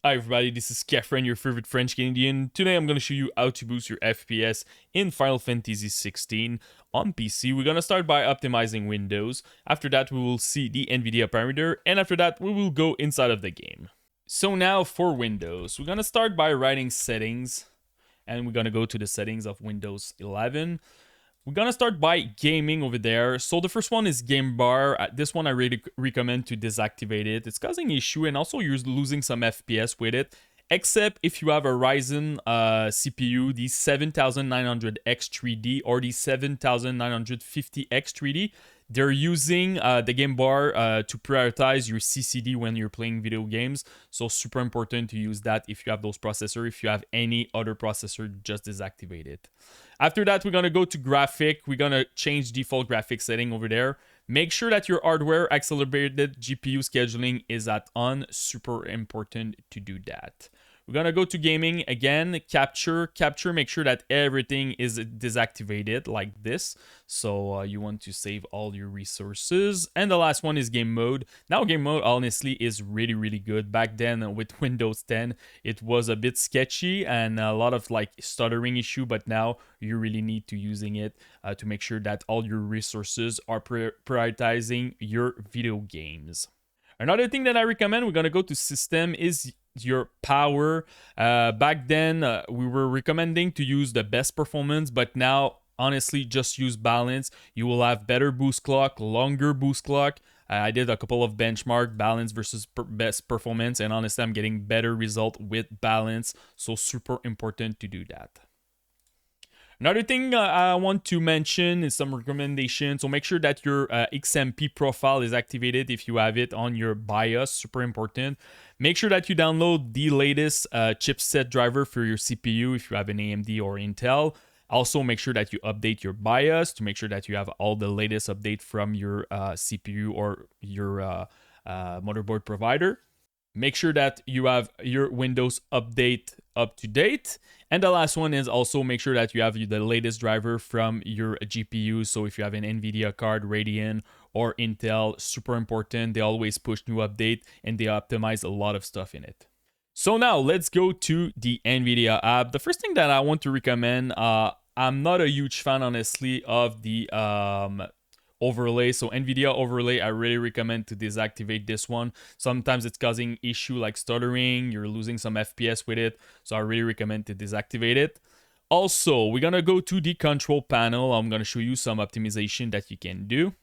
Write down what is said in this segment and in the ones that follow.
Hi everybody, this is Kefren, your favorite French Canadian. Today I'm going to show you how to boost your FPS in Final Fantasy XVI on PC. We're going to start by optimizing Windows. After that we will see the NVIDIA parameter, and after that we will go inside of the game. So now for Windows, we're going to start by writing settings, and we're going to go to the settings of Windows 11. We're gonna start by gaming over there. So the first one is game bar. This one I really recommend to deactivate it. It's causing issue, and also you're losing some FPS with it. Except if you have a Ryzen CPU, the 7900X3D or the 7950X3D. They're using the game bar to prioritize your CCD when you're playing video games. So super important to use that if you have those processors. If you have any other processor, just deactivate it. After that, we're going to go to graphic. We're going to change default graphic setting over there. Make sure that your hardware accelerated GPU scheduling is at on. Super important to do that. We're going to go to gaming again, capture, make sure that everything is deactivated like this. So you want to save all your resources. And the last one is game mode. Now game mode honestly is really good. Back then with Windows 10, it was a bit sketchy and a lot of like stuttering issue, but now you really need to using it to make sure that all your resources are prioritizing your video games. Another thing that I recommend, we're going to go to system, is your power. Back then we were recommending to use the best performance, but now honestly just use balance. You will have better boost clock, longer boost clock. I did a couple of benchmark balance versus best performance, and honestly I'm getting better result with balance, so super important to do that. Another thing I want to mention is some recommendations. So make sure that your XMP profile is activated if you have it on your BIOS. Super important. Make sure that you download the latest chipset driver for your CPU if you have an AMD or Intel. Also, make sure that you update your BIOS to make sure that you have all the latest update from your CPU or your motherboard provider. Make sure that you have your Windows update up to date. And the last one is also make sure that you have the latest driver from your GPU. So if you have an NVIDIA card, Radeon, or Intel, super important. They always push new update and they optimize a lot of stuff in it. So now let's go to the NVIDIA app. The first thing that I want to recommend, I'm not a huge fan, honestly, of the overlay. So NVIDIA overlay, I really recommend to deactivate this one. Sometimes it's causing issue like stuttering, you're losing some FPS with it, so I really recommend to deactivate it. Also, we're gonna go to the control panel. I'm gonna show you some optimization that you can do.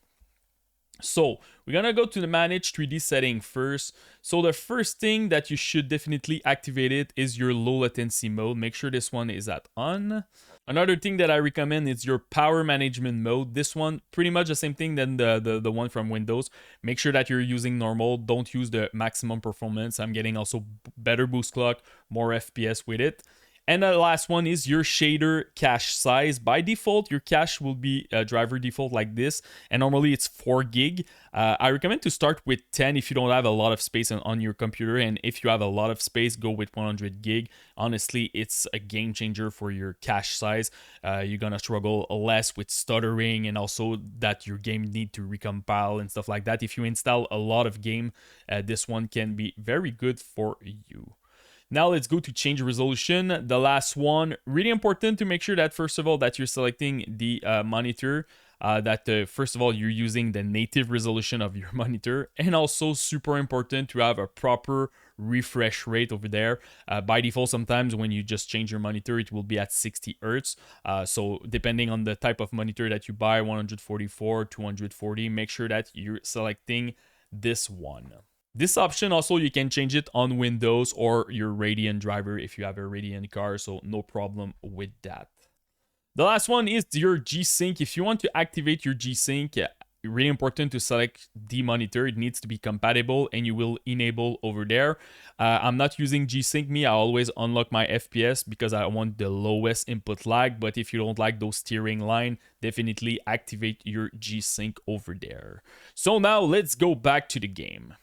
So we're gonna go to the manage 3D setting first. So the first thing that you should definitely activate it is your low latency mode. Make sure this one is at on. Another thing that I recommend is your power management mode. This one, pretty much the same thing than the one from Windows. Make sure that you're using normal. Don't use the maximum performance. I'm getting also better boost clock, more FPS with it. And the last one is your shader cache size. By default, your cache will be driver default like this, and normally it's 4 gig. I recommend to start with 10 if you don't have a lot of space on your computer, and if you have a lot of space, go with 100 gig. Honestly, it's a game changer for your cache size. You're gonna struggle less with stuttering, and also that your game need to recompile and stuff like that. If you install a lot of game, this one can be very good for you. Now let's go to change resolution. The last one, really important to make sure that first of all that you're selecting the monitor, that first of all you're using the native resolution of your monitor, and also super important to have a proper refresh rate over there. By default, sometimes when you just change your monitor, it will be at 60 Hz. So depending on the type of monitor that you buy, 144, 240, make sure that you're selecting this one. This option also, you can change it on Windows or your Radeon driver if you have a Radeon card, so no problem with that. The last one is your G-Sync. If you want to activate your G-Sync, really important to select the monitor. It needs to be compatible and you will enable over there. I'm not using G-Sync me. I always unlock my FPS because I want the lowest input lag, but if you don't like those steering line, definitely activate your G-Sync over there. So now let's go back to the game.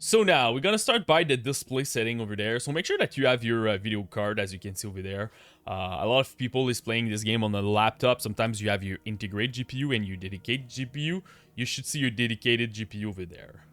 So now we're gonna start by the display setting over there. So make sure that you have your video card, as you can see over there. A lot of people is playing this game on a laptop. Sometimes you have your integrated GPU and your dedicated GPU. You should see your dedicated GPU over there.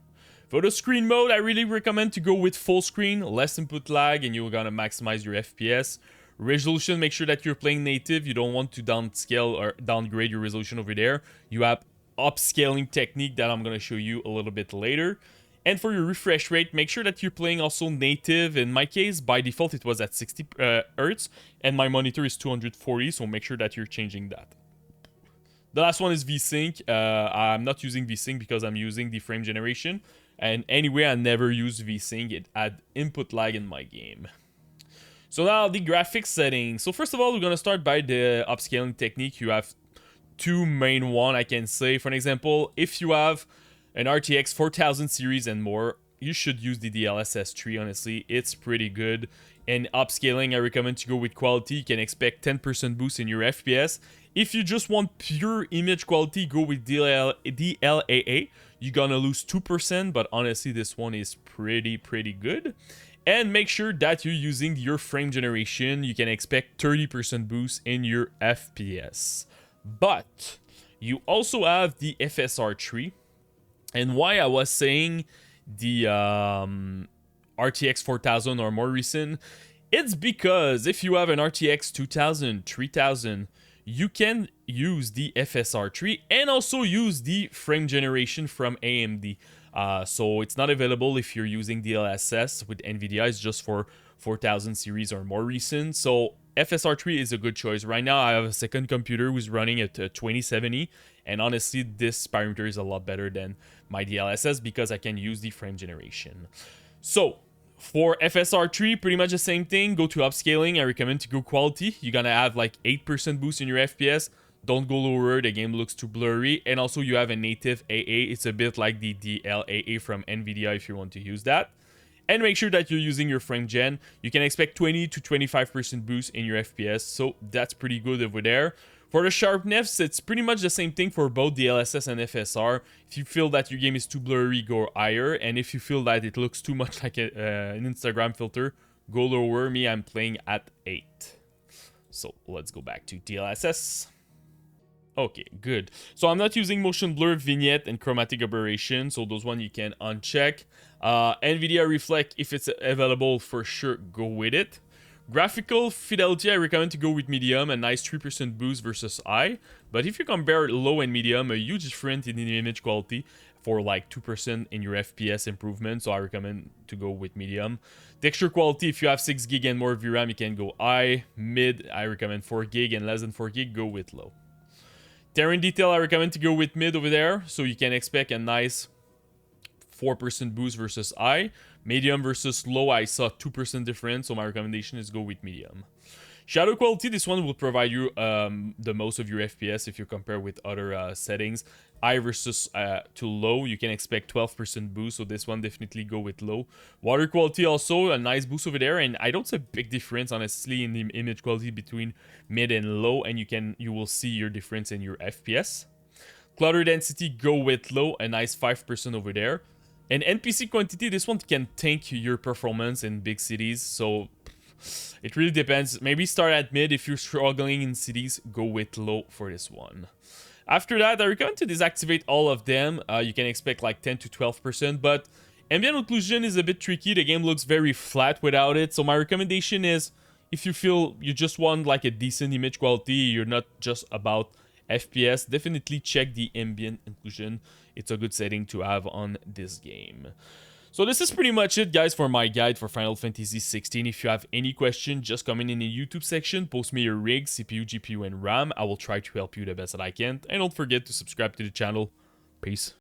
For the screen mode, I really recommend to go with full screen, less input lag, and you're gonna maximize your FPS. Resolution, make sure that you're playing native. You don't want to downscale or downgrade your resolution over there. You have upscaling technique that I'm gonna show you a little bit later. And for your refresh rate, make sure that you're playing also native. In my case, by default, it was at 60 Hz, and my monitor is 240, so make sure that you're changing that. The last one is VSync. I'm not using VSync because I'm using the frame generation. And anyway, I never use VSync. It add input lag in my game. So now the graphics settings. So first of all, we're going to start by the upscaling technique. You have two main one, I can say. For an example, if you have an RTX 4000 series and more, you should use the DLSS 3, honestly. It's pretty good. And upscaling, I recommend to go with quality. You can expect 10% boost in your FPS. If you just want pure image quality, go with DLAA. You're gonna lose 2%, but honestly, this one is pretty good. And make sure that you're using your frame generation. You can expect 30% boost in your FPS. But you also have the FSR tree. And why I was saying the RTX 4000 or more recent, it's because if you have an RTX 2000, 3000, you can use the FSR tree and also use the frame generation from AMD. So it's not available if you're using DLSS with NVIDIA. It's just for 4000 series or more recent. So FSR tree is a good choice. Right now, I have a second computer who's running at 2070. And honestly, this parameter is a lot better than my DLSS because I can use the frame generation. So for FSR 3, pretty much the same thing. Go to upscaling. I recommend to go quality. You're gonna have like 8% boost in your FPS. Don't go lower, the game looks too blurry. And also you have a native AA. It's a bit like the DLAA from NVIDIA if you want to use that. And make sure that you're using your frame gen. You can expect 20 to 25% boost in your FPS. So that's pretty good over there. For the sharpness, it's pretty much the same thing for both DLSS and FSR. If you feel that your game is too blurry, go higher. And if you feel that it looks too much like an Instagram filter, go lower. Me, I'm playing at 8. So let's go back to DLSS. Okay, good. So I'm not using motion blur, vignette, and chromatic aberration. So those one you can uncheck. NVIDIA Reflect, if it's available, for sure, go with it. Graphical fidelity, I recommend to go with medium, a nice 3% boost versus high. But if you compare low and medium, a huge difference in the image quality for like 2% in your FPS improvement. So I recommend to go with medium. Texture quality, if you have 6 gig and more VRAM, you can go high. Mid, I recommend 4 gig, and less than 4 gig, go with low. Terrain detail, I recommend to go with mid over there. So you can expect a nice 4% boost versus high. Medium versus low, I saw 2% difference, so my recommendation is go with medium. Shadow quality, this one will provide you the most of your FPS if you compare with other settings. High versus to low, you can expect 12% boost, so this one definitely go with low. Water quality also, a nice boost over there, and I don't see a big difference, honestly, in the image quality between mid and low, and you will see your difference in your FPS. Clutter density, go with low, a nice 5% over there. And NPC quantity, this one can tank your performance in big cities, so it really depends. Maybe start at mid. If you're struggling in cities, go with low for this one. After that, I recommend to deactivate all of them. You can expect like 10 to 12%, but ambient occlusion is a bit tricky. The game looks very flat without it, so my recommendation is if you feel you just want like a decent image quality, you're not just about FPS, definitely check the ambient occlusion. It's a good setting to have on this game. So this is pretty much it, guys, for my guide for Final Fantasy XVI. If you have any question, just comment in the YouTube section, post me your rig, CPU, GPU, and RAM. I will try to help you the best that I can. And don't forget to subscribe to the channel. Peace.